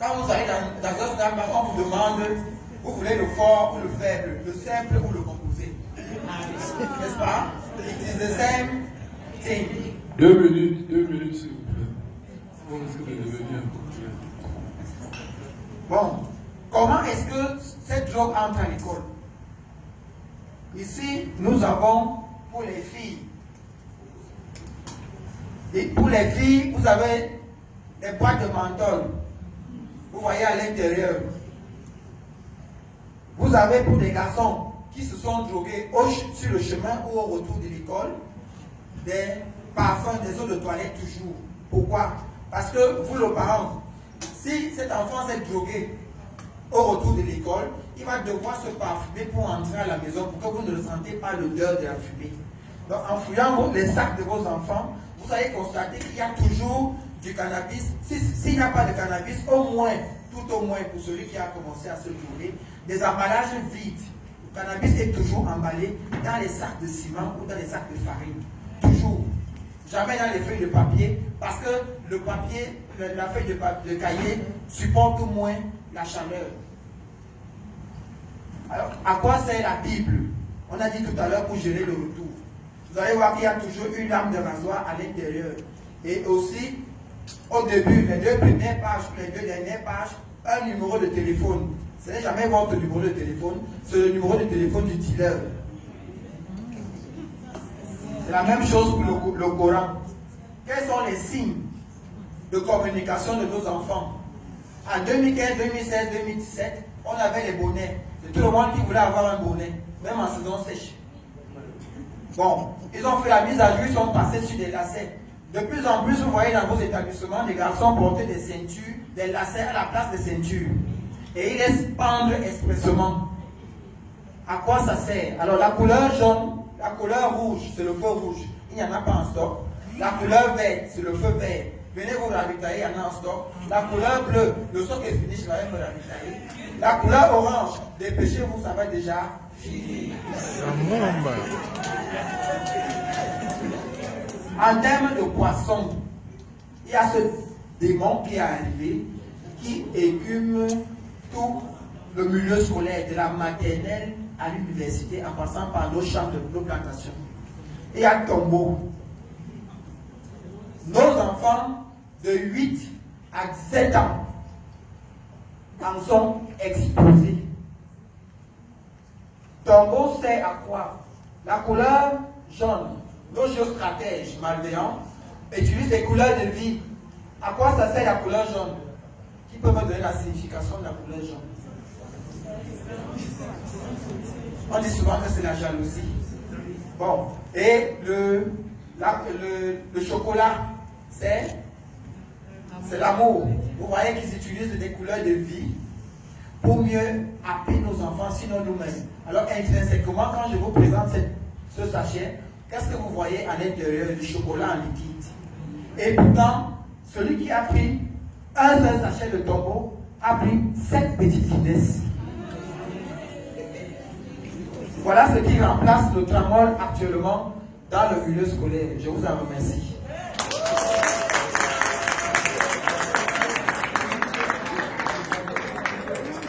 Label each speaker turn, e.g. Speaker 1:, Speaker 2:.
Speaker 1: Quand vous allez dans un snack bar, on vous demande, vous voulez le fort ou le faible, le simple ou le composé. N'est-ce pas? It's the same thing.
Speaker 2: 2 minutes, s'il vous plaît. Bon, est-ce que vous devez bien conclure?
Speaker 1: Bon, comment est-ce que cette drogue entre à l'école? Ici, nous avons pour les filles. Et pour les filles, vous avez des boîtes de menthol. Vous voyez à l'intérieur. Vous avez pour les garçons qui se sont drogués sur le chemin ou au retour de l'école, des parfums, des eaux de toilette toujours. Pourquoi? Parce que vous, le parent, si cet enfant s'est drogué au retour de l'école, il va devoir se parfumer pour entrer à la maison pour que vous ne ressentez pas l'odeur de la fumée. Donc en fouillant les sacs de vos enfants, vous allez constater qu'il y a toujours du cannabis. S'il n'y a pas de cannabis, au moins, tout au moins pour celui qui a commencé à se droguer, des emballages vides. Le cannabis est toujours emballé dans les sacs de ciment ou dans les sacs de farine. Toujours. Jamais dans les feuilles de papier, parce que le papier, la feuille de cahier supporte au moins la chaleur. Alors, à quoi sert la Bible? On a dit tout à l'heure pour gérer le retour. Vous allez voir qu'il y a toujours une lame de rasoir à l'intérieur. Et aussi, au début, les 2 premières pages, les 2 dernières pages, un numéro de téléphone. Ce n'est jamais votre numéro de téléphone, c'est le numéro de téléphone du dealer. C'est la même chose pour le Coran. Quels sont les signes de communication de nos enfants? En 2015, 2016, 2017, on avait les bonnets. C'est tout le monde qui voulait avoir un bonnet, même en saison sèche. Bon, ils ont fait la mise à jour, ils sont passés sur des lacets. De plus en plus, vous voyez dans vos établissements, les garçons porter des ceintures, des lacets à la place des ceintures. Et ils laissent pendre expressément. À quoi ça sert? Alors la couleur jaune, la couleur rouge, c'est le feu rouge. Il n'y en a pas en stock. La couleur verte, c'est le feu vert. Venez vous ravitailler, il y en a en stock. La couleur bleue, le stock est fini, je vais me ravitailler. La couleur orange, dépêchez-vous, ça va déjà fini. En termes de poissons, il y a ce démon qui est arrivé, qui écume tout le milieu scolaire, de la maternelle à l'université, en passant par nos champs de nos plantations. Il y a Tombeau. Nos enfants de 8 à 17 ans en sont exposés. Tombeau sert à quoi? La couleur jaune. Nos géostratèges malveillants utilisent des couleurs de vie. À quoi ça sert la couleur jaune? Qui peut me donner la signification de la couleur jaune? On dit souvent que c'est la jalousie. Bon, et le chocolat, c'est l'amour. Vous voyez qu'ils utilisent des couleurs de vie pour mieux appeler nos enfants, sinon nous-mêmes. Alors intrinsèquement, quand je vous présente ce sachet, qu'est-ce que vous voyez à l'intérieur du chocolat en liquide? Et pourtant, celui qui a pris un seul sachet de Tombeau a pris 7 petites finesses. Voilà ce qui remplace le tramol actuellement dans le milieu scolaire. Je vous en remercie.